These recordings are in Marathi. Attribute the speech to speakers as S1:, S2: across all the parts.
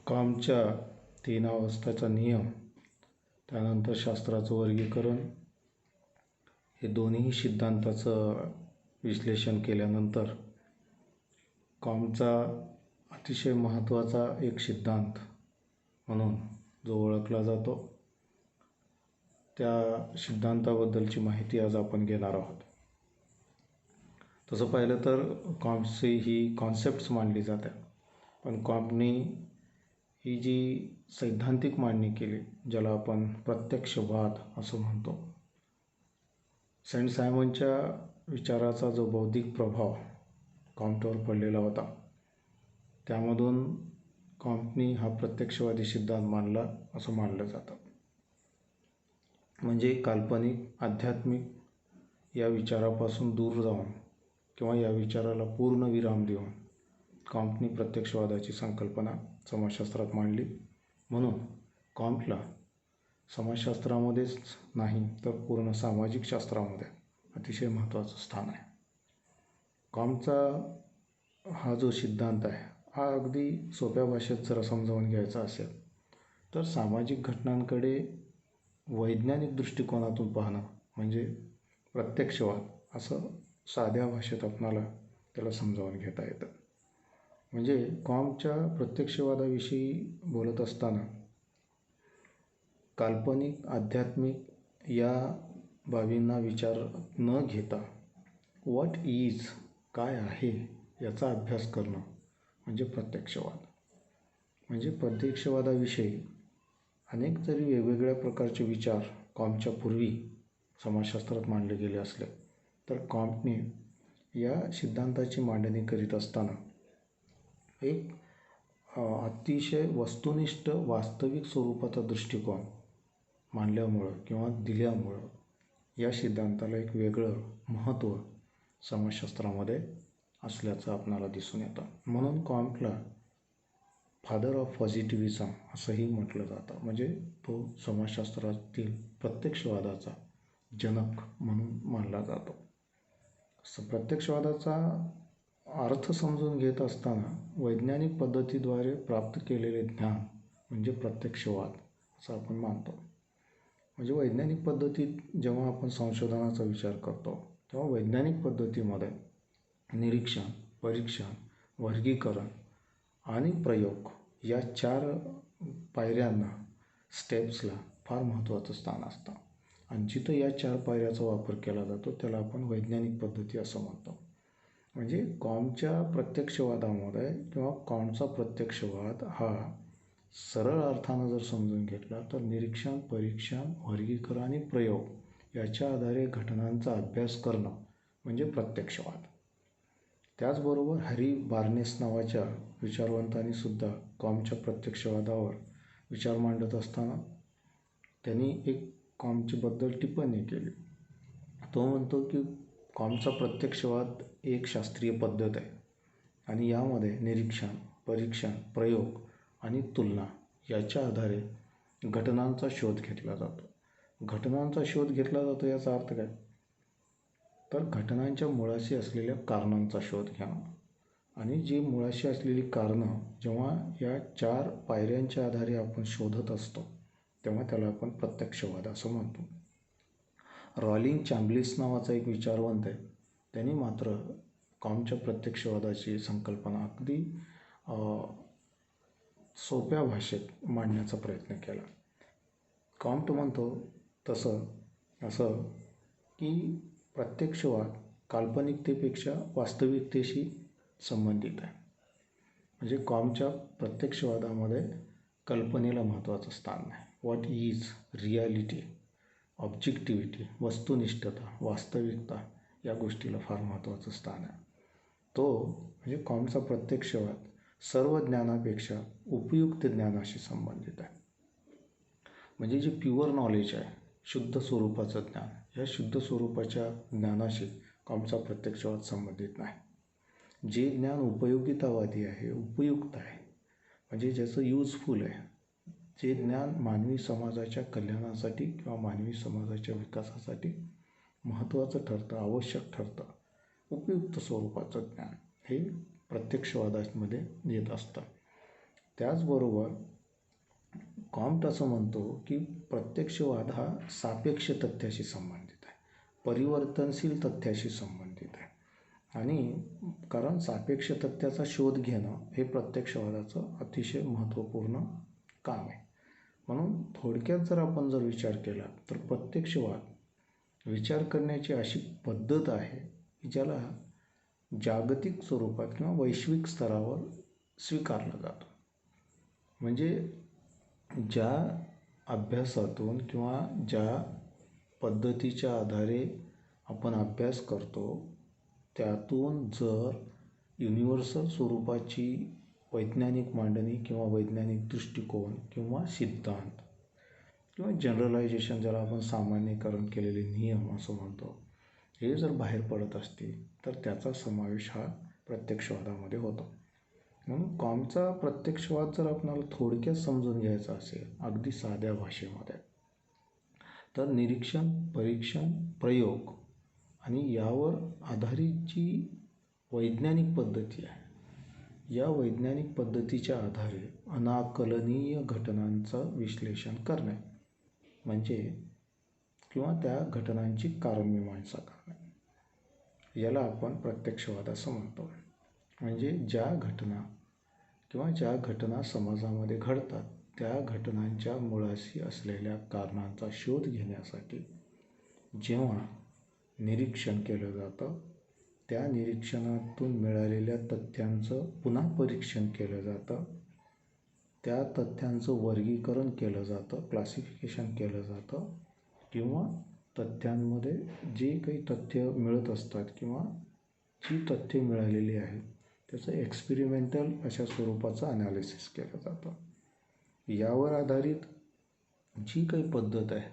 S1: कॉमच्या 3 अवस्थाचा नियम, त्यानंतर शास्त्राचं वर्गीकरण, हे दोन्ही सिद्धांताचं विश्लेषण केल्यानंतर कॉमचा अतिशय महत्त्वाचा एक सिद्धांत म्हणून जो ओळखला जातो, त्या सिद्धांताबद्दलची माहिती आज आपण घेणार आहोत. तसं पाहिलं तर कॉमची ही कॉन्सेप्ट्स मांडली जातात, पण कॉमनी ही जी सैद्धांतिक मांडणी केली, ज्याला आपण प्रत्यक्षवाद असं म्हणतो, सेंट सायमनच्या विचाराचा जो बौद्धिक प्रभाव कॉम्टवर पडलेला होता, त्यामधून कॉम्टनी हा प्रत्यक्षवादी सिद्धांत मांडला असं मानलं जातं. म्हणजे काल्पनिक आध्यात्मिक या विचारापासून दूर जाऊन किंवा या विचाराला पूर्ण विराम देऊन कॉम्टनी प्रत्यक्षवादाची संकल्पना समाजशास्त्रात मांडली. म्हणून कॉम्टला समाजशास्त्रामध्येच नाही तर पूर्ण सामाजिक शास्त्रामध्ये अतिशय महत्त्वाचं स्थान आहे. कॉम्टचा हा जो सिद्धांत आहे, हा अगदी सोप्या भाषेत जर समजावून घ्यायचा असेल तर सामाजिक घटनांकडे वैज्ञानिक दृष्टिकोनातून पाहणं म्हणजे प्रत्यक्षवाद असं साध्या भाषेत आपणाला त्याला समजावून घेता येतं. म्हणजे कॉम्टच्या प्रत्यक्षवादाविषयी बोलत असताना काल्पनिक आध्यात्मिक या बाबींना विचार न घेता व्हॉट इज, काय आहे याचा अभ्यास करणं म्हणजे प्रत्यक्षवाद. म्हणजे प्रत्यक्षवादाविषयी अनेक जरी वेगवेगळ्या प्रकारचे विचार कॉम्टच्या पूर्वी समाजशास्त्रात मांडले गेले असले तर कॉम्टने या सिद्धांताची मांडणी करीत असताना एक अतिशय वस्तुनिष्ठ वास्तविक स्वरूपाचा दृष्टिकोन मांडल्यामुळं किंवा दिल्यामुळं या सिद्धांताला एक वेगळं महत्त्व समाजशास्त्रामध्ये असल्याचं आपणाला दिसून येतं. म्हणून कॉम्टला फादर ऑफ पॉझिटिव्हिझम असंही म्हटलं जातं. म्हणजे तो समाजशास्त्रातील प्रत्यक्षवादाचा जनक म्हणून मानला जातो. प्रत्यक्षवादाचा अर्थ समजून घेत असताना वैज्ञानिक पद्धतीद्वारे प्राप्त केलेले ज्ञान म्हणजे प्रत्यक्षवाद असं आपण मानतो. म्हणजे वैज्ञानिक पद्धतीत जेव्हा आपण संशोधनाचा विचार करतो तेव्हा वैज्ञानिक पद्धतीमध्ये निरीक्षण, परीक्षण, वर्गीकरण आणि प्रयोग या 4 पायऱ्यांना, स्टेप्सला फार महत्त्वाचं स्थान असतं. आणि जिथं या 4 पायऱ्याचा वापर केला जातो त्याला आपण वैज्ञानिक पद्धती असं म्हणतो. म्हणजे कॉम्टच्या प्रत्यक्षवादामध्ये किंवा कॉम्टचा प्रत्यक्षवाद हा सरळ अर्थानं जर समजून घेतला तर निरीक्षण, परीक्षण, वर्गीकरण आणि प्रयोग याच्या आधारे घटनांचा अभ्यास करणं म्हणजे प्रत्यक्षवाद. त्याचबरोबर हॅरी बार्नेस नावाच्या विचारवंतांनी सुद्धा कॉम्टच्या प्रत्यक्षवादावर विचार मांडत असताना त्यांनी एक कॉम्टबद्दल टिप्पणी केली. तो म्हणतो की कॉम्टचा प्रत्यक्षवाद एक शास्त्रीय पद्धत आहे आणि यामध्ये निरीक्षण, परीक्षण, प्रयोग आणि तुलना याच्या आधारे घटनांचा शोध घेतला जातो. घटनांचा शोध घेतला जातो याचा अर्थ काय, तर घटनांच्या मुळाशी असलेल्या कारणांचा शोध घेणं. आणि जी मुळाशी असलेली कारणं जेव्हा या 4 पायऱ्यांच्या आधारे आपण शोधत असतो तेव्हा त्याला आपण प्रत्यक्षवाद असं म्हणतो. रॉलिंग चॅम्बलिस नावाचा एक विचारवंत आहे, त्यांनी मात्र कॉम्टच्या प्रत्यक्षवादाची संकल्पना अगदी सोप्या भाषेत मांडण्याचा प्रयत्न केला. कॉम्ट म्हणतो असं की प्रत्यक्षवाद काल्पनिकतेपेक्षा वास्तविकतेशी संबंधित आहे. म्हणजे कॉम्टच्या प्रत्यक्षवादामध्ये कल्पनेला महत्त्वाचं स्थान नाही. व्हॉट इज, रियालिटी, ऑब्जेक्टिव्हिटी, वस्तुनिष्ठता, वास्तविकता या गोष्टीला फार महत्त्वाचं स्थान आहे. तो म्हणजे कॉम्टचा प्रत्यक्षवाद सर्व ज्ञानापेक्षा उपयुक्त ज्ञानाशी संबंधित आहे. म्हणजे जे प्युअर नॉलेज आहे, शुद्ध स्वरूपाचं ज्ञान, या शुद्ध स्वरूपाच्या ज्ञानाशी कॉम्टचा प्रत्यक्षवाद संबंधित नाही. जे ज्ञान उपयोगितावादी आहे, उपयुक्त आहे, म्हणजे ज्याचं युजफुल आहे, जे ज्ञान मानवी समाजाच्या कल्याणासाठी किंवा मानवी समाजाच्या विकासासाठी महत्त्वाचं ठरतं, आवश्यक ठरतं, उपयुक्त स्वरूपाचं ज्ञान हे प्रत्यक्षवादामध्ये येत असतं. त्याचबरोबर कॉम्ट असं म्हणतो की प्रत्यक्षवाद हा सापेक्ष तथ्याशी संबंधित आहे, परिवर्तनशील तथ्याशी संबंधित आहे. आणि कारण सापेक्ष तथ्याचा शोध घेणं हे प्रत्यक्षवादाचं अतिशय महत्त्वपूर्ण काम आहे. म्हणून थोडक्यात जर विचार केला तर प्रत्यक्षवाद विचार करण्याची अशी पद्धत आहे की ज्याला जागतिक स्वरूपात किंवा वैश्विक स्तरावर स्वीकारला जातो. म्हणजे ज्या अभ्यासातून किंवा ज्या पद्धतीच्या आधारे आपण अभ्यास करतो त्यातून जर युनिव्हर्सल स्वरूपाची वैज्ञानिक मांडणी किंवा वैज्ञानिक दृष्टिकोन किंवा सिद्धांत किंवा जनरलायझेशन ज्याला आपण सामान्यीकरण केलेले नियम असं म्हणतो, हे जर बाहेर पडत असतील तर त्याचा समावेश हा प्रत्यक्षवादामध्ये होतो. म्हणून कॉम्टचा प्रत्यक्षवाद जर आपल्याला थोडक्यात समजून घ्यायचा असेल अगदी साध्या भाषेमध्ये, तर निरीक्षण, परीक्षण, प्रयोग आणि यावर आधारित जी वैज्ञानिक पद्धती आहे, या वैज्ञानिक पद्धतीच्या आधारे अनाकलनीय घटनांचं विश्लेषण करणे म्हणजे किंवा त्या घटनांची कारणमीमांसा करणे, याला आपण प्रत्यक्षवाद असं म्हणतो. म्हणजे ज्या घटना समाजामध्ये घडतात त्या घटनांच्या मुळाशी असलेल्या कारणांचा शोध घेण्यासाठी जेव्हा निरीक्षण केलं जातं, त्या निरीक्षणातून मिळालेल्या तथ्यांचं पुन्हा परीक्षण केलं जातं, त्या तथ्यांचं वर्गीकरण केलं जातं, क्लासिफिकेशन केलं जातं, किंवा तथ्यांमध्ये जे काही तथ्य मिळत असतात किंवा जी तथ्ये मिळालेली आहेत त्याचं एक्सपेरिमेंटल अशा स्वरूपाचं ॲनालिसिस केलं जातं. यावर आधारित जी काही पद्धत आहे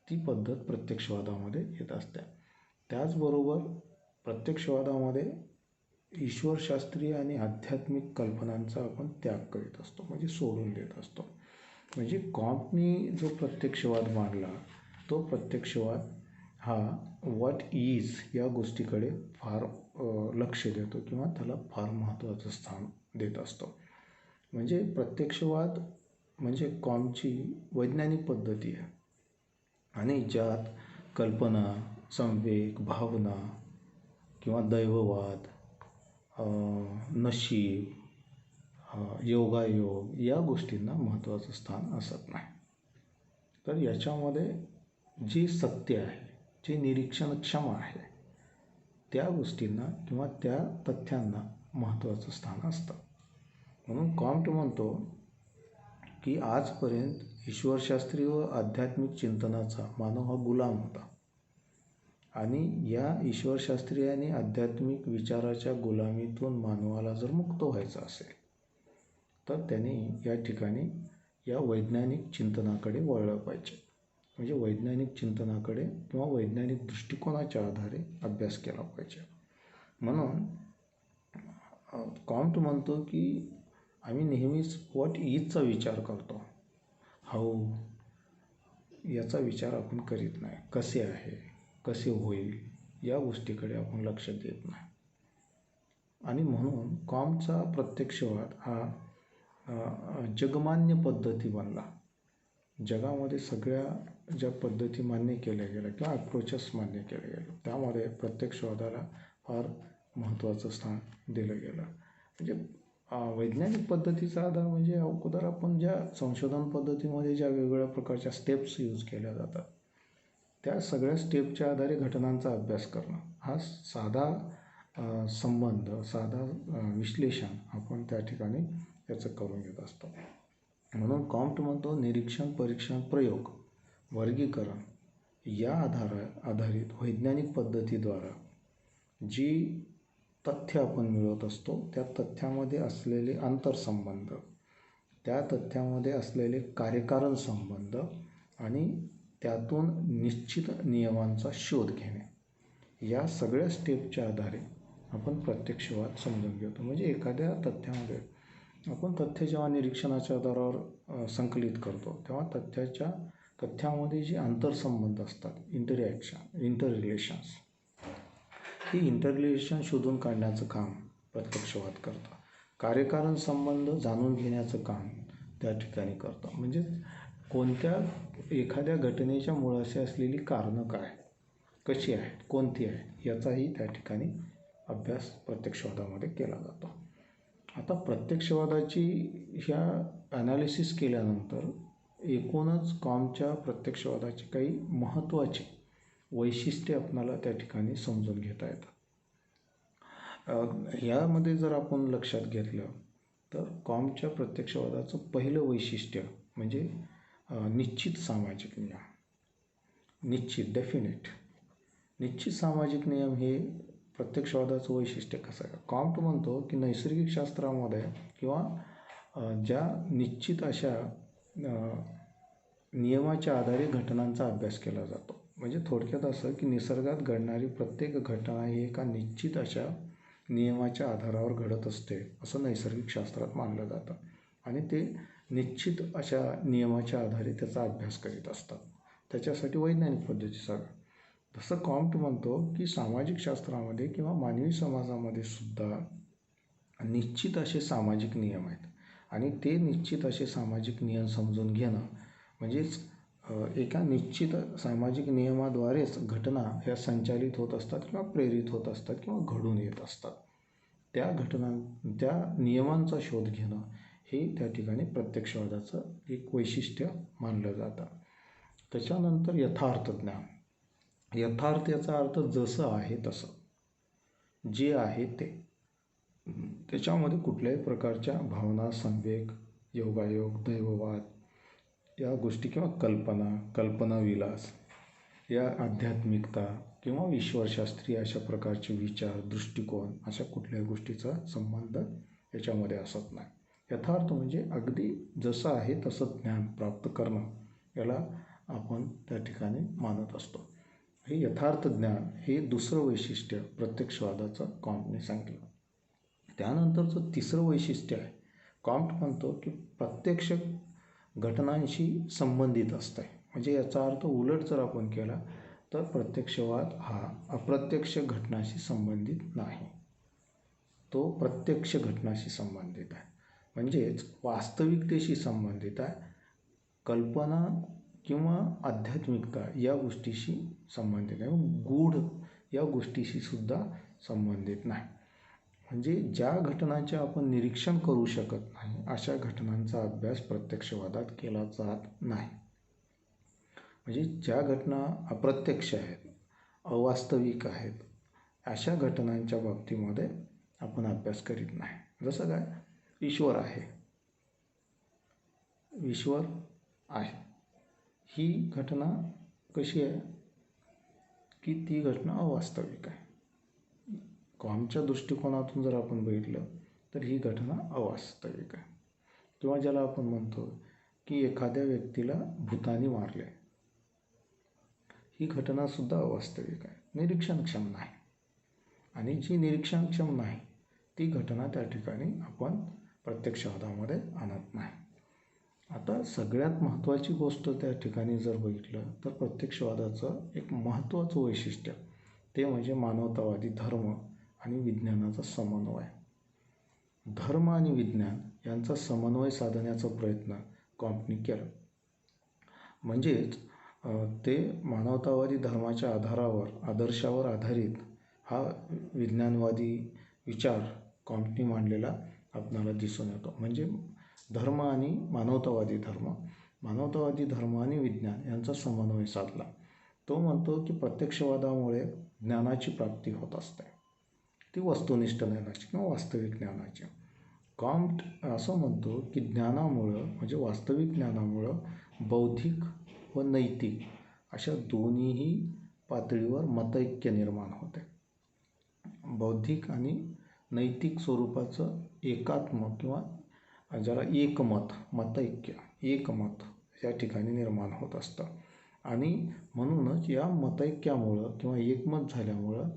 S1: ती पद्धत प्रत्यक्षवादामध्ये येत असते. त्याचबरोबर प्रत्यक्षवादामध्ये ईश्वरशास्त्रीय आणि आध्यात्मिक कल्पनांचा आपण त्याग करीत असतो, म्हणजे सोडून देत असतो. म्हणजे कॉम्टनी जो प्रत्यक्षवाद मांडला तो प्रत्यक्षवाद हा व्हॉट इज या गोष्टीकडे फार लक्ष देतो किंवा त्याला फार महत्त्वाचं स्थान देत असतो. म्हणजे प्रत्यक्षवाद म्हणजे कॉम्टची वैज्ञानिक पद्धती आहे आणि ज्यात कल्पना, संवेग, भावना किंवा दैववाद, नशीब, योगायोग या गोष्टींना महत्त्वाचं स्थान असत नाही. तर याच्यामध्ये जे सत्य आहे, जे निरीक्षणक्षम आहे त्या गोष्टींना किंवा त्या तथ्यांना महत्त्वाचं स्थान असतं. म्हणून कॉम्ट म्हणतो की आजपर्यंत ईश्वरशास्त्रीय व आध्यात्मिक चिंतनाचा मानव हा गुलाम होता आणि या ईश्वरशास्त्रीय आणि आध्यात्मिक विचाराच्या गुलामीतून मानवाला जर मुक्त व्हायचं असेल तर त्याने या ठिकाणी या वैज्ञानिक चिंतनाकडे वळलं पाहिजे. म्हणजे वैज्ञानिक चिंतनाकडे किंवा वैज्ञानिक दृष्टिकोनाच्या आधारे अभ्यास केला पाहिजे. म्हणून कॉम्ट म्हणतो की आम्ही नेहमीच व्हॉट इजचा विचार करतो, हाऊ याचा विचार आपण करीत नाही, कसे आहे, कसे होईल या गोष्टीकडे आपण लक्ष देत नाही. आणि म्हणून कॉम्टचा प्रत्यक्षवाद हा जगमान्य पद्धती बनला. जगामध्ये सगळ्या ज्या पद्धती मान्य केल्या गेल्या किंवा अप्रोचेस मान्य केले गेले त्यामध्ये प्रत्यक्षवादाला फार महत्त्वाचं स्थान दिलं गेलं. म्हणजे वैज्ञानिक पद्धतीचा आधार म्हणजे अगोदर आपण ज्या संशोधन पद्धतीमध्ये ज्या वेगवेगळ्या प्रकारच्या स्टेप्स यूज केल्या जातात त्या सगळ्या स्टेपच्या आधारे घटनांचा अभ्यास करणं हा साधा संबंध, साधा विश्लेषण आपण त्या ठिकाणी याचं करून घेत असतो. म्हणून कॉम्ट म्हणतो निरीक्षण, परीक्षण, प्रयोग, वर्गीकरण या आधारित वैज्ञानिक पद्धतीद्वारा जी तथ्य आपण मिळवत असतो त्या तथ्यामध्ये असलेले आंतरसंबंध, त्या तथ्यामध्ये असलेले कार्यकारण संबंध आणि त्यातून निश्चित नियमांचा शोध घेणे या सगळ्या स्टेपच्या आधारे आपण प्रत्यक्षवाद समजून घेतो. म्हणजे एखाद्या तथ्यामध्ये आपण तथ्य जेव्हा निरीक्षणाच्या आधारावर संकलित करतो तेव्हा तथ्यामध्ये जे आंतरसंबंध असतात, इंटररिलेशन्स, ही इंटररिलेशन शोधून काढण्याचं काम प्रत्यक्षवाद करतं. कार्यकारण संबंध जाणून घेण्याचं काम त्या ठिकाणी करतं. म्हणजे कोणत्या एखाद्या घटनेच्या मुळाशी असलेली कारणं काय, कशी आहेत, कोणती आहे, याचाही त्या ठिकाणी अभ्यास प्रत्यक्षवादामध्ये केला जातो. आता प्रत्यक्षवादाची ह्या ॲनालिसिस केल्यानंतर एकूणच कॉमच्या प्रत्यक्षवादाची काही महत्त्वाची वैशिष्ट्ये आपणाला त्या ठिकाणी समजून घेता येतात. यामध्ये जर आपण लक्षात घेतलं तर कॉमच्या प्रत्यक्षवादाचं पहिलं वैशिष्ट्य म्हणजे निश्चित सामाजिक नियम. निश्चित सामाजिक नियम हे प्रत्यक्षवादाचं वैशिष्ट्य कसं आहे? कॉम्ट म्हणतो की नैसर्गिक शास्त्रामध्ये किंवा ज्या निश्चित अशा नियमाच्या आधारे घटनांचा अभ्यास केला जातो. म्हणजे थोडक्यात असं की निसर्गात घडणारी प्रत्येक घटना ही एका निश्चित अशा नियमाच्या आधारावर घडत असते असं नैसर्गिक शास्त्रात मानलं जातं आणि ते निश्चित अशा नियमाच्या आधारे त्याचा अभ्यास करीत असतात. त्याच्यासाठी वैज्ञानिक पद्धतीचा. तसं कॉम्ट म्हणतो की सामाजिक शास्त्रामध्ये किंवा मानवी समाजामध्ये सुद्धा निश्चित असे सामाजिक नियम आहेत आणि ते निश्चित असे सामाजिक नियम समजून घेणं म्हणजेच एका निश्चित सामाजिक नियमाद्वारेच घटना ह्या संचालित होत असतात किंवा प्रेरित होत असतात किंवा घडून येत असतात. त्या नियमांचा शोध घेणं हे त्या ठिकाणी प्रत्यक्षवादाचं एक वैशिष्ट्य मानलं जातं. त्याच्यानंतर यथार्थ ज्ञान. यथार्थ याचा अर्थ जसं आहे तसं, जे आहे ते. त्याच्यामध्ये कुठल्याही प्रकारच्या भावना, संवेग, योगायोग, दैववाद या गोष्टी किंवा कल्पनाविलास या आध्यात्मिकता किंवा ईश्वरशास्त्रीय अशा प्रकारचे विचार, दृष्टिकोन अशा कुठल्याही गोष्टीचा संबंध याच्यामध्ये असत नाही. यथार्थ म्हणजे अगदी जसं आहे तसं ज्ञान प्राप्त करणं, याला आपण त्या ठिकाणी मानत असतो. हे यथार्थ ज्ञान हे दुसरं वैशिष्ट्य प्रत्यक्षवादाचं कॉम्टने सांगितलं. त्यानंतरचं तिसरं वैशिष्ट्य आहे, कॉम्ट म्हणतो की प्रत्यक्ष घटनांशी संबंधित असतं. म्हणजे याचा अर्थ उलट जर आपण केला तर प्रत्यक्षवाद हा अप्रत्यक्ष घटनाशी संबंधित नाही, तो प्रत्यक्ष घटनाशी संबंधित आहे. म्हणजेच वास्तविकतेशी संबंधित आहे. कल्पना किंवा आध्यात्मिकता या गोष्टीशी संबंधित आहे, गूढ या गोष्टीशी सुद्धा संबंधित नाही. म्हणजे ज्या घटनांचे आपण निरीक्षण करू शकत नाही अशा घटनांचा अभ्यास प्रत्यक्षवादात केला जात नाही. म्हणजे ज्या घटना अप्रत्यक्ष आहेत, अवास्तविक आहेत, अशा घटनांच्या बाबतीमध्ये आपण अभ्यास करीत नाही. जसं काय, ईश्वर आहे ही घटना कशी आहे की ती घटना अवास्तविक आहे. कॉमच्या दृष्टिकोनातून जर आपण बघितलं तर ही घटना अवास्तविक आहे. किंवा ज्याला आपण म्हणतो की एखाद्या व्यक्तीला भूतानी मारले, ही घटनासुद्धा अवास्तविक आहे, निरीक्षणक्षम नाही. आणि जी निरीक्षणक्षम नाही ती घटना त्या ठिकाणी आपण प्रत्यक्षवादामध्ये आणत नाही. आता सगळ्यात महत्त्वाची गोष्ट त्या ठिकाणी जर बघितलं तर प्रत्यक्षवादाचं एक महत्त्वाचं वैशिष्ट्य ते म्हणजे मानवतावादी धर्म आणि विज्ञानाचा समन्वय. धर्म आणि विज्ञान यांचा समन्वय साधण्याचा प्रयत्न कॉम्टने केला. म्हणजेच ते मानवतावादी धर्माच्या आदर्शावर आधारित हा विज्ञानवादी विचार कॉम्टने मांडलेला आपणाला दिसून येतो. म्हणजे धर्म आणि मानवतावादी धर्म आणि विज्ञान यांचा समन्वय साधला. तो म्हणतो की प्रत्यक्षवादामुळे ज्ञानाची प्राप्ती होत असते, ती वस्तुनिष्ठ ज्ञानाची किंवा वास्तविक ज्ञानाची. कॉम्ट असं म्हणतो की ज्ञानामुळं म्हणजे वास्तविक ज्ञानामुळं बौद्धिक व नैतिक अशा दोन्हीही पातळीवर मतैक्य निर्माण होते. बौद्धिक आणि नैतिक स्वरूपाचं एकात्म किंवा ज्याला एकमत या ठिकाणी निर्माण होत असतं. आणि म्हणूनच या मतैक्यामुळं किंवा एकमत झाल्यामुळं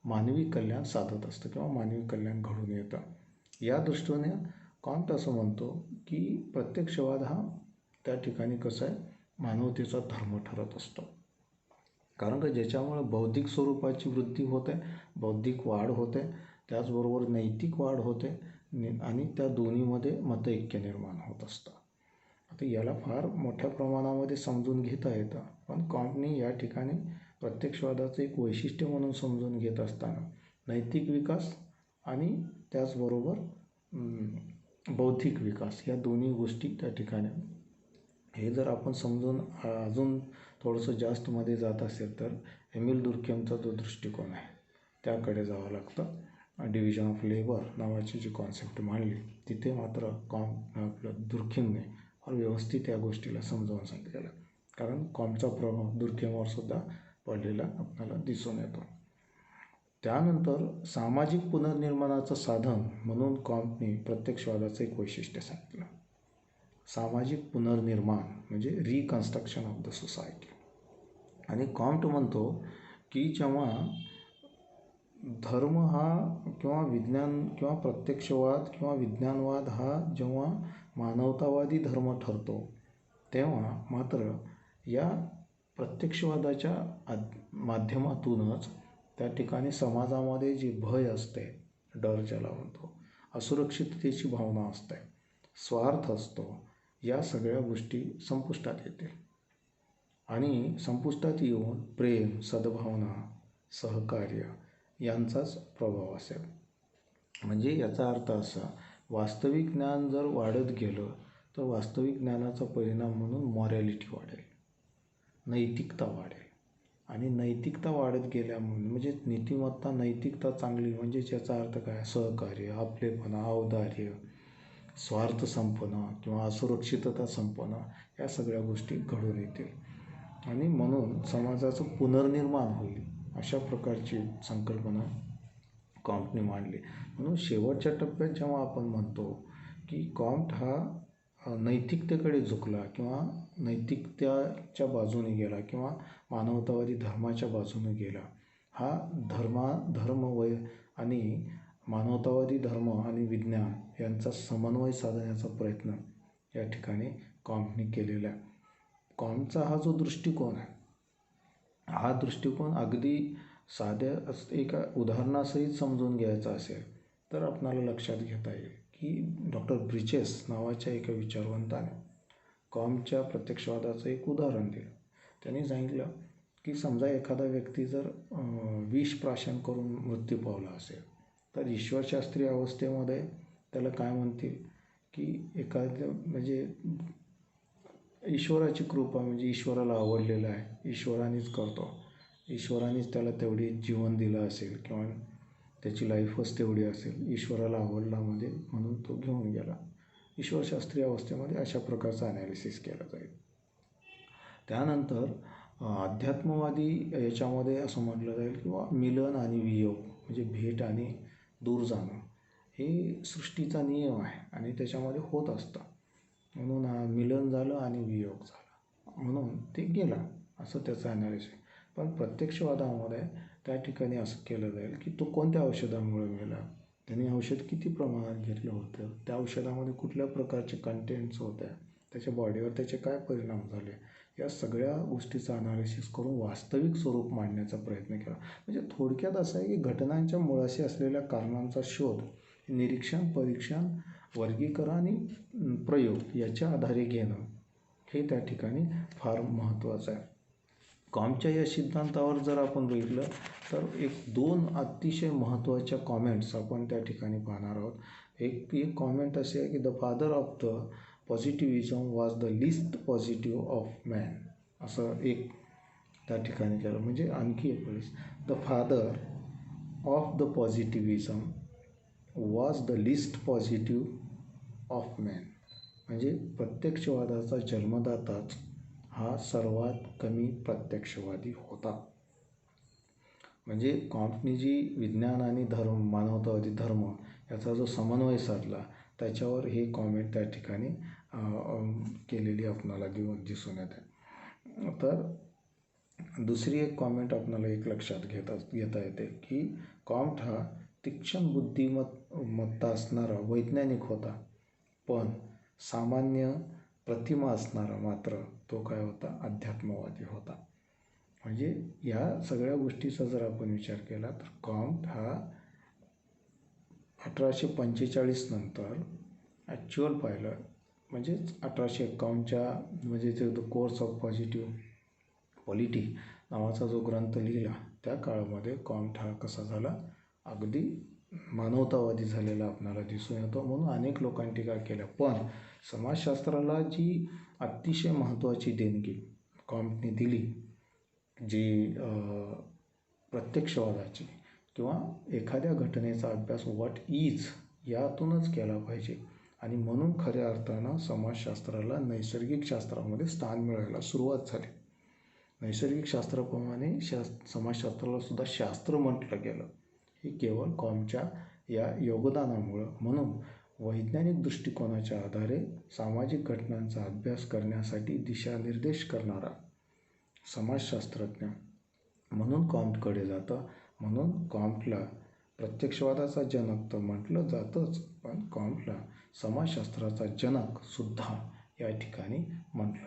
S1: मानवी कल्याण साधत असतं किंवा मानवी कल्याण घडून येतं. या दृष्टीने कॉम्ट असं म्हणतो की प्रत्यक्षवाद हा त्या ठिकाणी कसं आहे, मानवतेचा धर्म ठरत असतो. कारण का ज्याच्यामुळं बौद्धिक स्वरूपाची वृद्धी होते, बौद्धिक वाढ होते, त्याचबरोबर नैतिक वाढ होते. आणि त्या दोन्हीमध्ये मतऐक्य निर्माण होत असतं. आता याला फार मोठ्या प्रमाणामध्ये समजून घेता येतं, पण कॉम्टने या ठिकाणी प्रत्यक्षवादाचं एक वैशिष्ट्य म्हणून समजून घेत असताना नैतिक विकास आणि त्याचबरोबर बौद्धिक विकास या दोन्ही गोष्टी त्या ठिकाणी, हे जर आपण समजून अजून थोडंसं जास्तमध्ये जात असेल तर एमिल दुर्खेमचा जो दृष्टिकोन आहे त्याकडे जावं लागतं. डिव्हिजन ऑफ लेबर नावाची जी कॉन्सेप्ट मांडली तिथे मात्र आपलं दुर्खेमने फार व्यवस्थित या गोष्टीला समजावून सांगितलेलं, कारण कॉम्टचा प्रभाव दुर्खेमवर सुद्धा पडलेला आपल्याला दिसून येतो. त्यानंतर सामाजिक पुनर्निर्माणाचं साधन म्हणून कॉम्टने प्रत्यक्षवादाचं एक वैशिष्ट्य सांगितलं. सामाजिक पुनर्निर्माण म्हणजे रिकन्स्ट्रक्शन ऑफ द सोसायटी. आणि कॉम्ट म्हणतो की जेव्हा धर्म हा किंवा विज्ञान किंवा प्रत्यक्षवाद किंवा विज्ञानवाद हा जेव्हा मानवतावादी धर्म ठरतो तेव्हा मात्र या प्रत्यक्षवादाच्या माध्यमातूनच त्या ठिकाणी समाजामध्ये जी भय असते, डर ज्याला म्हणतो, असुरक्षिततेची भावना असते, स्वार्थ असतो, या सगळ्या गोष्टी संपुष्टात येतील आणि संपुष्टात येऊन प्रेम, सद्भावना, सहकार्य यांचाच प्रभाव असेल. म्हणजे याचा अर्थ असा, वास्तविक ज्ञान जर वाढत गेलं तर वास्तविक ज्ञानाचा परिणाम म्हणून मॉरॅलिटी वाढेल, नैतिकता वाढेल. आणि नैतिकता वाढत गेल्यामुळे म्हणजे नीतिमत्ता, नैतिकता चांगली म्हणजे याचा अर्थ काय, सहकार्य, आपलेपणा, औदार्य, स्वार्थ संपणं किंवा असुरक्षितता संपणं, या सगळ्या गोष्टी घडून येतील आणि म्हणून समाजाचं पुनर्निर्माण होईल, अशा प्रकारची संकल्पना कॉम्टने मांडली. म्हणून शेवटच्या टप्प्यात जेव्हा आपण म्हणतो की कॉम्ट हा नैतिकतेकडे झुकला किंवा नैतिकतेच्या बाजूने गेला किंवा मानवतावादी धर्माच्या बाजूने गेला, हा धर्म आणि मानवतावादी धर्म आणि विज्ञान यांचा समन्वय साधण्याचा प्रयत्न या ठिकाणी कॉम्टने केलेला आहे. कॉम्टचा हा जो दृष्टिकोन आहे, हा दृष्टिकोन अगदी साध्या एका उदाहरणासहित समजून घ्यायचा असेल तर आपणाला लक्षात घेता येईल की डॉक्टर ब्रिचेस नावाच्या एका विचारवंताने कॉम्टच्या प्रत्यक्षवादाचं एक उदाहरण दिलं. त्यांनी सांगितलं की समजा एखादा व्यक्ती जर विष प्राशन करून मृत्यू पावला असेल तर ईश्वरशास्त्रीय अवस्थेमध्ये त्याला काय म्हणतील की एखाद्या म्हणजे ईश्वराची कृपा म्हणजे ईश्वराला आवडलेलं आहे, ईश्वरानेच करतो, ईश्वरानेच त्याला तेवढी जीवन दिलं असेल किंवा त्याची लाईफच तेवढी असेल, ईश्वराला आवडला म्हणजे म्हणून तो घेऊन गेला. ईश्वरशास्त्रीय अवस्थेमध्ये अशा प्रकारचा ॲनालिसिस केला जाईल. त्यानंतर अध्यात्मवादी याच्यामध्ये असं म्हटलं जाईल किंवा मिलन आणि वियोग म्हणजे भेट आणि दूर जाणं हे सृष्टीचा नियम आहे आणि त्याच्यामध्ये होत असतं. म्हणून मिलन झालं आणि वियोग झाला म्हणून ते गेला, असं त्याचं ॲनालिसिस. पण प्रत्यक्षवादामध्ये त्या ठिकाणी असं केलं जाईल की तो कोणत्या औषधामुळे गेला, त्यांनी औषध किती प्रमाणात घेतलं होतं, त्या औषधामध्ये कुठल्या प्रकारचे कंटेंट्स होत्या, त्याच्या बॉडीवर त्याचे काय परिणाम झाले, या सगळ्या गोष्टीचा ॲनालिसिस करून वास्तविक स्वरूप मांडण्याचा प्रयत्न केला. म्हणजे थोडक्यात असं आहे की घटनांच्या मुळाशी असलेल्या कारणांचा शोध, निरीक्षण, परीक्षण, वर्गीकरण आणि प्रयोग याच्या आधारे घेणं हे त्या ठिकाणी फार महत्त्वाचं आहे. कॉम्टच्या या सिद्धांतावर जर आपण बघितलं तर दोन अतिशय महत्त्वाच्या कॉमेंट्स आपण त्या ठिकाणी पाहणार आहोत. एक कॉमेंट असे आहे की the father of the positivism was the least positive of man, असं एक त्या ठिकाणी केलं. म्हणजे आणखी एक वेळेस, the father of the positivism was the least positive of man, म्हणजे प्रत्यक्षवादाचा जन्मदाताच हा सर्वात कमी प्रत्यक्षवादी होता. म्हणजे कॉम्टने जी विज्ञान आणि धर्म, मानवतावादी धर्म याचा जो समन्वय साधला त्याच्यावर हे कॉमेंट त्या ठिकाणी केलेली आपणाला दिसून येते. तर दुसरी एक कॉमेंट आपणाला एक लक्षात घेता येते की कॉम्ट हा तीक्ष्ण बुद्धिमत्ता असणारा वैज्ञानिक होता, पण सामान्य प्रतिमा असणारा मात्र तो काय होता, अध्यात्मवादी होता. म्हणजे या सगळ्या गोष्टीचा जर आपण विचार केला तर कॉम्ट हा 1845 नंतर ॲक्च्युअल पाहिलं म्हणजेच 1851च्या म्हणजे the course of positive polity नावाचा जो ग्रंथ लिहिला त्या काळामध्ये कॉम्ट हा कसा झाला, अगदी मानवतावादी झालेला आपल्याला दिसून येतो. म्हणून अनेक लोकांनी टीका केल्या. पण समाजशास्त्राला जी अतिशय महत्त्वाची देणगी कॉम्टने दिली, जी प्रत्यक्षवादाची किंवा एखाद्या घटनेचा अभ्यास व्हॉट इज यातूनच केला पाहिजे. आणि म्हणून खऱ्या अर्थानं समाजशास्त्राला नैसर्गिक शास्त्रामध्ये स्थान मिळायला सुरुवात झाली. नैसर्गिक शास्त्राप्रमाणे समाजशास्त्राला सुद्धा शास्त्र म्हटलं गेलं. हे केवळ कॉम्टच्या या योगदानामुळं. म्हणून वैज्ञानिक दृष्टिकोनाच्या आधारे सामाजिक घटनांचा अभ्यास करण्यासाठी दिशानिर्देश करणारा समाजशास्त्रज्ञ म्हणून कॉम्टकडे जातं. म्हणून कॉम्टला प्रत्यक्षवादाचा जनक तर म्हटलं जातंच, पण कॉम्टला समाजशास्त्राचा जनक सुद्धा या ठिकाणी म्हटलं